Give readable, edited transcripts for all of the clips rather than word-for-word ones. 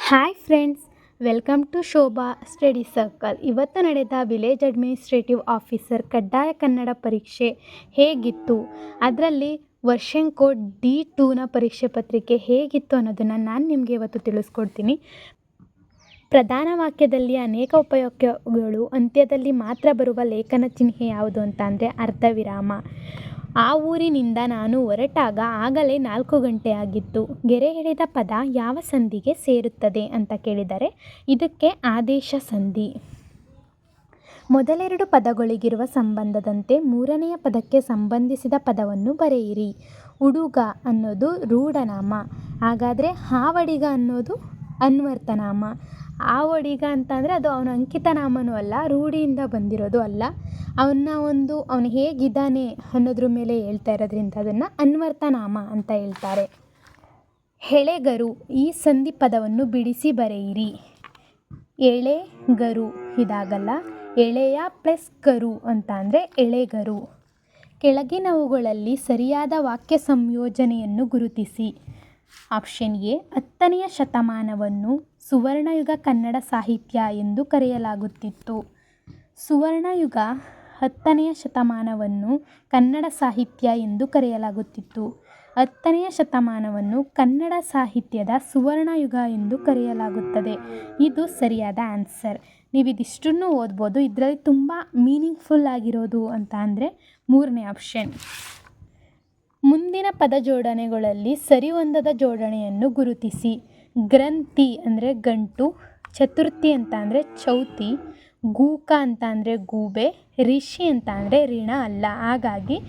Hi friends, welcome to Shobha study circle. ಇವತ್ತು ನಡೆದ village administrative officer ಕಡ್ಡಾಯ ಕನ್ನಡ ಪರೀಕ್ಷೆ ಹೇಗಿತ್ತು, ಅದರಲ್ಲಿ ವರ್ಷನ್ ಕೋಡ್ D2ನ ಪರೀಕ್ಷೆ ಪತ್ರಿಕೆ ಹೇಗಿತ್ತು ಅನ್ನೋದನ್ನು ನಾನು ನಿಮಗೆ ಇವತ್ತು ತಿಳಿಸ್ಕೊಡ್ತೀನಿ. ಪ್ರಧಾನ ವಾಕ್ಯದಲ್ಲಿ ಅನೇಕ ಉಪವಾಕ್ಯಗಳು ಅಂತ್ಯದಲ್ಲಿ ಮಾತ್ರ ಬರುವ ಲೇಖನ ಚಿಹ್ನೆ ಯಾವುದು ಅಂತ ಅಂದರೆ ಅರ್ಧವಿರಾಮ. ಆ ಊರಿನಿಂದ ನಾನು ಹೊರಟಾಗ ಆಗಲೇ 4 ಗಂಟೆ ಆಗಿತ್ತು. ಗೆರೆ ಹಿಡಿದ ಪದ ಯಾವ ಸಂಧಿಗೆ ಸೇರುತ್ತದೆ ಅಂತ ಕೇಳಿದರೆ ಇದಕ್ಕೆ ಆದೇಶ ಸಂಧಿ. ಮೊದಲೆರಡು ಪದಗಳಿಗಿರುವ ಸಂಬಂಧದಂತೆ ಮೂರನೆಯ ಪದಕ್ಕೆ ಸಂಬಂಧಿಸಿದ ಪದವನ್ನು ಬರೆಯಿರಿ. ಹುಡುಗ ಅನ್ನೋದು ರೂಢನಾಮ, ಹಾಗಾದರೆ ಹಾವಡಿಗ ಅನ್ನೋದು ಅನ್ವರ್ಥನಾಮ. ಹಾವಡಿಗ ಅಂತ ಅಂದರೆ ಅದು ಅವನ ಅಂಕಿತ ನಾಮನೂ ಅಲ್ಲ, ರೂಢಿಯಿಂದ ಬಂದಿರೋದು ಅಲ್ಲ, ಅವನು ಹೇಗಿದ್ದಾನೆ ಅನ್ನೋದ್ರ ಮೇಲೆ ಹೇಳ್ತಾ ಇರೋದ್ರಿಂದ ಅದನ್ನು ಅನ್ವರ್ಥನಾಮ ಅಂತ ಹೇಳ್ತಾರೆ. ಎಳೆಗರು, ಈ ಸಂಧಿ ಪದವನ್ನು ಬಿಡಿಸಿ ಬರೆಯಿರಿ. ಎಳೆಗರು ಇದಾಗಲ್ಲ, ಎಳೆಯ ಪ್ಲಸ್ ಗರು ಅಂತ ಅಂದರೆ ಎಳೆಗರು. ಕೆಳಗಿನವುಗಳಲ್ಲಿ ಸರಿಯಾದ ವಾಕ್ಯ ಸಂಯೋಜನೆಯನ್ನು ಗುರುತಿಸಿ. ಆಪ್ಷನ್ ಎ, 10ನೇ ಶತಮಾನವನ್ನು ಸುವರ್ಣಯುಗ ಕನ್ನಡ ಸಾಹಿತ್ಯ ಎಂದು ಕರೆಯಲಾಗುತ್ತಿತ್ತು. ಸುವರ್ಣಯುಗ 10ನೇ ಶತಮಾನವನ್ನು ಕನ್ನಡ ಸಾಹಿತ್ಯ ಎಂದು ಕರೆಯಲಾಗುತ್ತಿತ್ತು. 10ನೇ ಶತಮಾನವನ್ನು ಕನ್ನಡ ಸಾಹಿತ್ಯದ ಸುವರ್ಣಯುಗ ಎಂದು ಕರೆಯಲಾಗುತ್ತದೆ. ಇದು ಸರಿಯಾದ ಆನ್ಸರ್. ನೀವು ಇದಿಷ್ಟನ್ನು ಓದ್ಬೋದು. ಇದರಲ್ಲಿ ತುಂಬ ಮೀನಿಂಗ್ಫುಲ್ ಆಗಿರೋದು ಅಂತ ಅಂದರೆ 3ನೇ ಆಪ್ಷನ್. ಮುಂದಿನ ಪದ ಜೋಡಣೆಗಳಲ್ಲಿ ಸರಿಹೊಂದದ ಜೋಡಣೆಯನ್ನು ಗುರುತಿಸಿ. ಗ್ರಂಥಿ ಅಂದರೆ ಗಂಟು, ಚತುರ್ಥಿ ಅಂತ ಅಂದರೆ ಚೌತಿ, ಗೂಕ ಅಂತ ಅಂದರೆ ಗೂಬೆ, ಋಷಿ ಅಂತ ಅಂದರೆ ಋಣ ಅಲ್ಲ. ಹಾಗಾಗಿ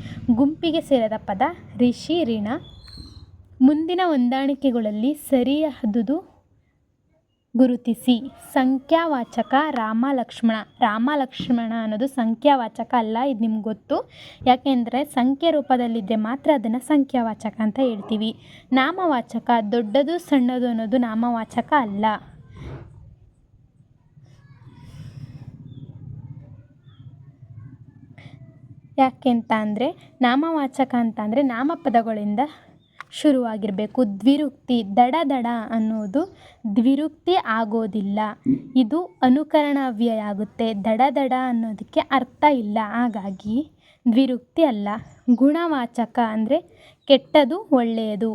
ಗುಂಪಿಗೆ ಸೇರದ ಪದ ಋಷಿ ಋಣ. ಮುಂದಿನ ಹೊಂದಾಣಿಕೆಗಳಲ್ಲಿ ಸರಿಯಾದುದು ಗುರುತಿಸಿ. ಸಂಖ್ಯಾವಾಚಕ ರಾಮ ಲಕ್ಷ್ಮಣ. ರಾಮ ಲಕ್ಷ್ಮಣ ಅನ್ನೋದು ಸಂಖ್ಯಾವಾಚಕ ಅಲ್ಲ, ಇದು ನಿಮ್ಗೆ ಗೊತ್ತು. ಯಾಕೆಂದರೆ ಸಂಖ್ಯೆ ರೂಪದಲ್ಲಿದ್ದರೆ ಮಾತ್ರ ಅದನ್ನು ಸಂಖ್ಯಾವಾಚಕ ಅಂತ ಹೇಳ್ತೀವಿ. ನಾಮವಾಚಕ ದೊಡ್ಡದು ಸಣ್ಣದು ಅನ್ನೋದು ನಾಮವಾಚಕ ಅಲ್ಲ. ಯಾಕೆಂತ ಅಂದರೆ ನಾಮವಾಚಕ ಅಂತ ಅಂದರೆ ನಾಮಪದಗಳಿಂದ ಶುರುವಾಗಿರಬೇಕು. ದ್ವಿರುಕ್ತಿ, ದಡ ದಡ ಅನ್ನೋದು ದ್ವಿರುಕ್ತಿ ಆಗೋದಿಲ್ಲ, ಇದು ಅನುಕರಣಾವ್ಯಯ ಆಗುತ್ತೆ. ದಡ ದಡ ಅನ್ನೋದಕ್ಕೆ ಅರ್ಥ ಇಲ್ಲ, ಹಾಗಾಗಿ ದ್ವಿರುಕ್ತಿ ಅಲ್ಲ. ಗುಣವಾಚಕ ಅಂದರೆ ಕೆಟ್ಟದು ಒಳ್ಳೆಯದು.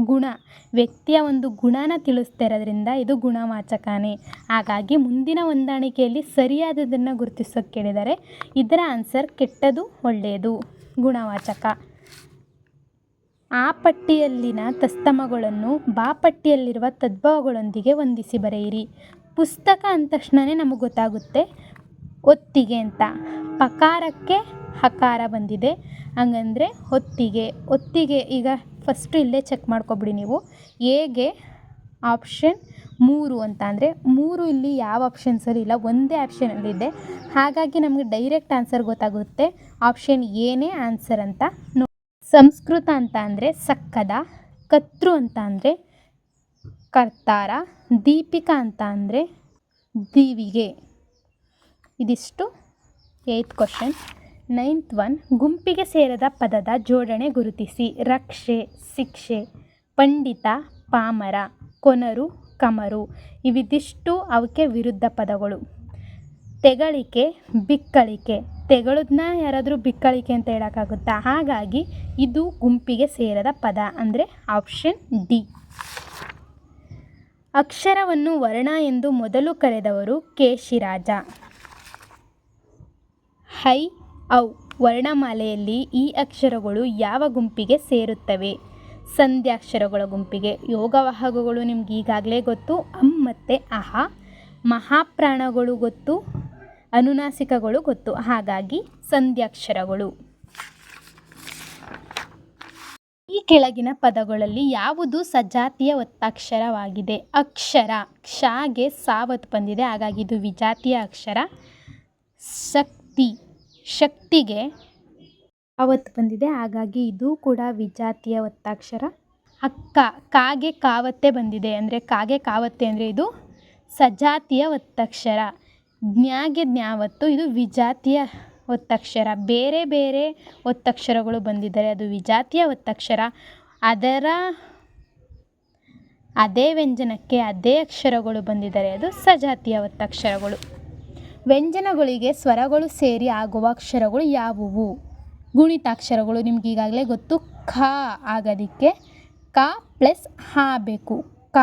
ಗುಣ ವ್ಯಕ್ತಿಯ ಒಂದು ಗುಣನ ತಿಳಿಸ್ತಾ ಇರೋದ್ರಿಂದ ಇದು ಗುಣವಾಚಕನೇ. ಹಾಗಾಗಿ ಮುಂದಿನ ಹೊಂದಾಣಿಕೆಯಲ್ಲಿ ಸರಿಯಾದದನ್ನು ಗುರುತಿಸೋಕೆ ಕೇಳಿದರೆ ಇದರ ಆನ್ಸರ್ ಕೆಟ್ಟದು ಒಳ್ಳೆಯದು, ಗುಣವಾಚಕ. ಆ ಪಟ್ಟಿಯಲ್ಲಿನ ತತ್ಸಮಗಳನ್ನು ಬಾ ಪಟ್ಟಿಯಲ್ಲಿರುವ ತದ್ಭವಗಳೊಂದಿಗೆ ಹೊಂದಿಸಿ ಬರೆಯಿರಿ. ಪುಸ್ತಕ ಅಂದ ತಕ್ಷಣವೇ ನಮಗೆ ಗೊತ್ತಾಗುತ್ತೆ ಒತ್ತಿಗೆ ಅಂತ. ಪಕಾರಕ್ಕೆ ಹಕಾರ ಬಂದಿದೆ, ಹಂಗಂದರೆ ಹೊತ್ತಿಗೆ. ಹೊತ್ತಿಗೆ ಈಗ ಫಸ್ಟು ಇಲ್ಲೇ ಚೆಕ್ ಮಾಡ್ಕೊಬಿಡಿ ನೀವು. ಎಗೆ ಆಪ್ಷನ್ 3 ಅಂತ ಅಂದರೆ 3 ಇಲ್ಲಿ ಯಾವ ಆಪ್ಷನ್ಸಲ್ಲಿ ಇಲ್ಲ, ಒಂದೇ ಆಪ್ಷನಲ್ಲಿದೆ. ಹಾಗಾಗಿ ನಮಗೆ ಡೈರೆಕ್ಟ್ ಆನ್ಸರ್ ಗೊತ್ತಾಗುತ್ತೆ, ಆಪ್ಷನ್ ಎನೇ ಆನ್ಸರ್ ಅಂತ. ಸಂಸ್ಕೃತ ಅಂತ ಅಂದರೆ ಸಕ್ಕದ, ಕರ್ತೃ ಅಂತ ಅಂದರೆ ಕರ್ತಾರ, ದೀಪಿಕಾ ಅಂತ ಅಂದರೆ ದೀವಿಗೆ. ಇದಿಷ್ಟು 8th ಕ್ವಶನ್. 9th ಒನ್, ಗುಂಪಿಗೆ ಸೇರದ ಪದದ ಜೋಡಣೆ ಗುರುತಿಸಿ. ರಕ್ಷೆ, ಶಿಕ್ಷೆ, ಪಂಡಿತ, ಪಾಮರ, ಕೊನರು, ಕಮರು. ಇವಿದಿಷ್ಟು ಅವಕ್ಕೆ ವಿರುದ್ಧ ಪದಗಳು. ತೆಗಳಿಕೆ, ಬಿಕ್ಕಳಿಕೆ. ತೆಗಳದನ್ನ ಯಾರಾದರೂ ಬಿಕ್ಕಳಿಕೆ ಅಂತ ಹೇಳೋಕ್ಕಾಗುತ್ತಾ? ಹಾಗಾಗಿ ಇದು ಗುಂಪಿಗೆ ಸೇರದ ಪದ ಅಂದರೆ ಆಪ್ಷನ್ ಡಿ. ಅಕ್ಷರವನ್ನು ವರ್ಣ ಎಂದು ಮೊದಲು ಕರೆದವರು ಕೇಶಿರಾಜ. ಹೈ, ಔ ವರ್ಣಮಾಲೆಯಲ್ಲಿ ಈ ಅಕ್ಷರಗಳು ಯಾವ ಗುಂಪಿಗೆ ಸೇರುತ್ತವೆ? ಸಂಧ್ಯಾಕ್ಷರಗಳ ಗುಂಪಿಗೆ. ಯೋಗವಾಹಕಗಳು ನಿಮ್ಗೆ ಈಗಾಗಲೇ ಗೊತ್ತು, ಅಂ ಮತ್ತು ಅಹ. ಮಹಾಪ್ರಾಣಗಳು ಗೊತ್ತು, ಅನುನಾಸಿಕಗಳು ಗೊತ್ತು, ಹಾಗಾಗಿ ಸಂಧ್ಯಾಕ್ಷರಗಳು. ಈ ಕೆಳಗಿನ ಪದಗಳಲ್ಲಿ ಯಾವುದು ಸಜಾತಿಯ ಒತ್ತಕ್ಷರವಾಗಿದೆ? ಅಕ್ಷರ, ಕ್ಷಗೆ ಸಾವತ್ ಬಂದಿದೆ, ಹಾಗಾಗಿ ಇದು ವಿಜಾತಿಯ ಅಕ್ಷರ. ಶಕ್ತಿ, ಶಕ್ತಿಗೆ ಅವತ್ತು ಬಂದಿದೆ, ಹಾಗಾಗಿ ಇದು ಕೂಡ ವಿಜಾತಿಯ ಒತ್ತಕ್ಷರ. ಅಕ್ಕ, ಕಾಗೆ ಕಾವತ್ತೆ ಬಂದಿದೆ, ಅಂದರೆ ಕಾಗೆ ಕಾವತ್ತೆ ಅಂದರೆ ಇದು ಸಜಾತಿಯ ಒತ್ತಕ್ಷರ. ಜ್ಞಾಗೆ ಜ್ಞಾವತ್ತು, ಇದು ವಿಜಾತಿಯ ಒತ್ತಕ್ಷರ. ಬೇರೆ ಬೇರೆ ಒತ್ತಕ್ಷರಗಳು ಬಂದಿದ್ದರೆ ಅದು ವಿಜಾತಿಯ ಒತ್ತಕ್ಷರ. ಅದೇ ವ್ಯಂಜನಕ್ಕೆ ಅದೇ ಅಕ್ಷರಗಳು ಬಂದಿದ್ದಾರೆ, ಅದು ಸಜಾತಿಯ ಒತ್ತಕ್ಷರಗಳು. ವ್ಯಂಜನಗಳಿಗೆ ಸ್ವರಗಳು ಸೇರಿ ಆಗುವ ಅಕ್ಷರಗಳು ಯಾವುವು? ಗುಣಿತಾಕ್ಷರಗಳು. ನಿಮ್ಗೆ ಈಗಾಗಲೇ ಗೊತ್ತು, ಖ ಆಗೋದಕ್ಕೆ ಕ ಪ್ಲಸ್ ಹ ಬೇಕು. ಕ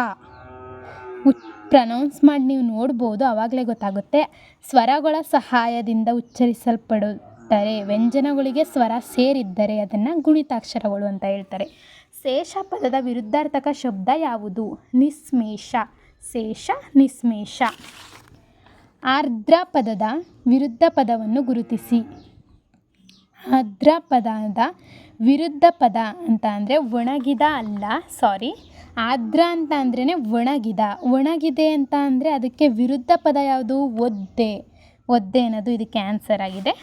ಪ್ರನೌನ್ಸ್ ಮಾಡಿ ನೀವು ನೋಡ್ಬೋದು, ಆವಾಗಲೇ ಗೊತ್ತಾಗುತ್ತೆ. ಸ್ವರಗಳ ಸಹಾಯದಿಂದ ಉಚ್ಚರಿಸಲ್ಪಡುತ್ತಾರೆ. ವ್ಯಂಜನಗಳಿಗೆ ಸ್ವರ ಸೇರಿದ್ದರೆ ಅದನ್ನು ಗುಣಿತಾಕ್ಷರಗಳು ಅಂತ ಹೇಳ್ತಾರೆ. ಶೇಷ ಪದದ ವಿರುದ್ಧಾರ್ಥಕ ಶಬ್ದ ಯಾವುದು? ನಿಸ್ಮೇಷ. ಶೇಷ, ನಿಸ್ಮೇಷ. ಆರ್ದ್ರ ಪದದ ವಿರುದ್ಧ ಪದವನ್ನು ಗುರುತಿಸಿ. ಆರ್ದ್ರ ಪದದ ವಿರುದ್ಧ ಪದ ಅಂತ ಅಂದರೆ ಒಣಗಿದ ಅಲ್ಲ, ಆರ್ದ್ರ ಅಂತ ಅಂದ್ರೇ ಒಣಗಿದ. ಒಣಗಿದೆ ಅಂತ ಅಂದರೆ ಅದಕ್ಕೆ ವಿರುದ್ಧ ಪದ ಯಾವುದು? ಒದ್ದೆ. ಒದ್ದೆ ಅನ್ನೋದು ಇದಕ್ಕೆ ಆನ್ಸರ್ ಆಗಿದೆ.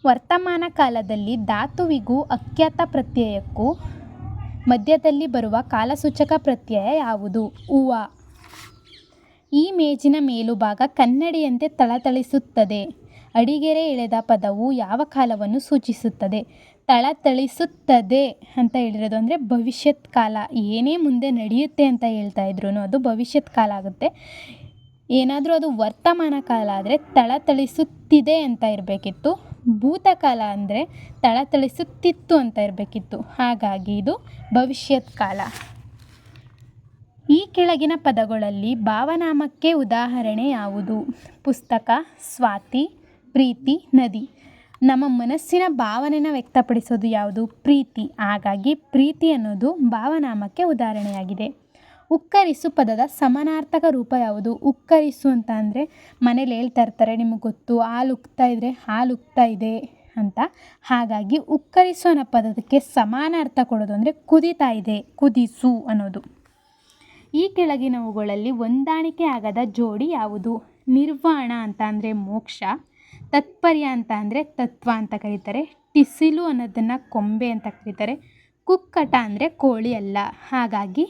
ವರ್ತಮಾನ ಕಾಲದಲ್ಲಿ ಧಾತುವಿಗೂ ಅಖ್ಯಾತ ಪ್ರತ್ಯಯಕ್ಕೂ ಮಧ್ಯದಲ್ಲಿ ಬರುವ ಕಾಲಸೂಚಕ ಪ್ರತ್ಯಯ ಯಾವುದು? ಉವ. ಈ ಮೇಜಿನ ಮೇಲುಭಾಗ ಕನ್ನಡಿಯಂತೆ ಥಳಥಳಿಸುತ್ತದೆ. ಅಡಿಗೆರೆ ಎಳೆದ ಪದವು ಯಾವ ಕಾಲವನ್ನು ಸೂಚಿಸುತ್ತದೆ? ಥಳಥಳಿಸುತ್ತದೆ ಅಂತ ಹೇಳಿರೋದು ಅಂದರೆ ಭವಿಷ್ಯತ್ ಕಾಲ. ಏನೇ ಮುಂದೆ ನಡೆಯುತ್ತೆ ಅಂತ ಹೇಳ್ತಾ ಇದ್ರು ಅದು ಭವಿಷ್ಯತ್ ಕಾಲ ಆಗುತ್ತೆ. ಏನಾದರೂ ಅದು ವರ್ತಮಾನ ಕಾಲ ಆದರೆ ಥಳಥಳಿಸುತ್ತಿದೆ ಅಂತ ಇರಬೇಕಿತ್ತು. ಭೂತಕಾಲ ಅಂದರೆ ಥಳಥಳಿಸುತ್ತಿತ್ತು ಅಂತ ಇರಬೇಕಿತ್ತು. ಹಾಗಾಗಿ ಇದು ಭವಿಷ್ಯತ್ ಕಾಲ. ಈ ಕೆಳಗಿನ ಪದಗಳಲ್ಲಿ ಭಾವನಾಮಕ್ಕೆ ಉದಾಹರಣೆ ಯಾವುದು? ಪುಸ್ತಕ, ಸ್ವಾತಿ, ಪ್ರೀತಿ, ನದಿ. ನಮ್ಮ ಮನಸ್ಸಿನ ಭಾವನೆನ ವ್ಯಕ್ತಪಡಿಸೋದು ಯಾವುದು? ಪ್ರೀತಿ. ಹಾಗಾಗಿ ಪ್ರೀತಿ ಅನ್ನೋದು ಭಾವನಾಮಕ್ಕೆ ಉದಾಹರಣೆಯಾಗಿದೆ. ಉಕ್ಕರಿಸು ಪದದ ಸಮಾನಾರ್ಥಕ ರೂಪ ಯಾವುದು? ಉಕ್ಕರಿಸು ಅಂತ ಅಂದರೆ ಮನೇಲಿ ಹೇಳ್ತಾ ಇರ್ತಾರೆ, ನಿಮಗೆ ಗೊತ್ತು, ಹಾಲು ಉಕ್ತಾ ಇದ್ರೆ ಹಾಲು ಉಕ್ತಾ ಇದೆ ಅಂತ. ಹಾಗಾಗಿ ಉಕ್ಕರಿಸು ಅನ್ನೋ ಪದಕ್ಕೆ ಸಮಾನ ಅರ್ಥ ಕೊಡೋದು ಅಂದರೆ ಕುದೀತಾ ಇದೆ, ಕುದಿಸು ಅನ್ನೋದು. ಈ ಕೆಳಗಿನವುಗಳಲ್ಲಿ ಹೊಂದಾಣಿಕೆ ಆಗದ ಜೋಡಿ ಯಾವುದು? ನಿರ್ವಾಣ ಅಂತ ಅಂದರೆ ಮೋಕ್ಷ, ತತ್ಪರ್ಯ ಅಂತ ಅಂದರೆ ತತ್ವ ಅಂತ ಕರೀತಾರೆ, ಟಿಸಿಲು ಅನ್ನೋದನ್ನು ಕೊಂಬೆ ಅಂತ ಕರೀತಾರೆ, ಕುಕ್ಕಟ ಅಂದರೆ ಕೋಳಿ ಅಲ್ಲ. ಹಾಗಾಗಿ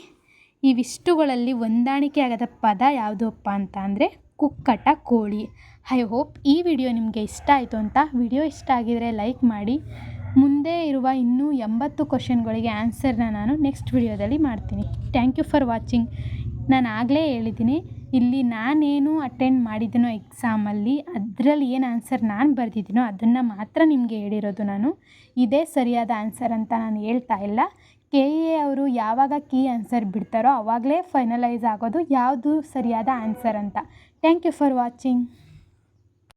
ಇವಿಷ್ಟುಗಳಲ್ಲಿ ಹೊಂದಾಣಿಕೆ ಆಗದ ಪದ ಯಾವುದಪ್ಪ ಅಂತ ಅಂದರೆ ಕುಕ್ಕಟ, ಕೋಳಿ. ಐ ಹೋಪ್ ಈ ವಿಡಿಯೋ ನಿಮಗೆ ಇಷ್ಟ ಆಯಿತು ಅಂತ. ವಿಡಿಯೋ ಇಷ್ಟ ಆಗಿದರೆ ಲೈಕ್ ಮಾಡಿ. ಮುಂದೆ ಇರುವ ಇನ್ನೂ 80 ಕ್ವಶನ್ಗಳಿಗೆ ಆನ್ಸರ್ನ ನಾನು ನೆಕ್ಸ್ಟ್ ವಿಡಿಯೋದಲ್ಲಿ ಮಾಡ್ತೀನಿ. Thank you for watching. ನಾನು ಆಗಲೇ ಹೇಳಿದ್ದೀನಿ, ಇಲ್ಲಿ ನಾನೇನು ಅಟೆಂಡ್ ಮಾಡಿದ್ದೀನೋ ಎಕ್ಸಾಮಲ್ಲಿ ಅದರಲ್ಲಿ ಏನು ಆನ್ಸರ್ ನಾನು ಬರೆದಿದ್ದೀನೋ ಅದನ್ನು ಮಾತ್ರ ನಿಮಗೆ ಹೇಳಿರೋದು. ನಾನು ಇದೇ ಸರಿಯಾದ ಆನ್ಸರ್ ಅಂತ ನಾನು ಹೇಳ್ತಾ ಇಲ್ಲ. KA ಅವರು ಯಾವಾಗ ಕೀ ಆನ್ಸರ್ ಬಿಡ್ತಾರೋ ಆವಾಗಲೇ ಫೈನಲೈಸ್ ಆಗೋದು ಯಾವುದು ಸರಿಯಾದ ಆನ್ಸರ್ ಅಂತ. Thank you for watching.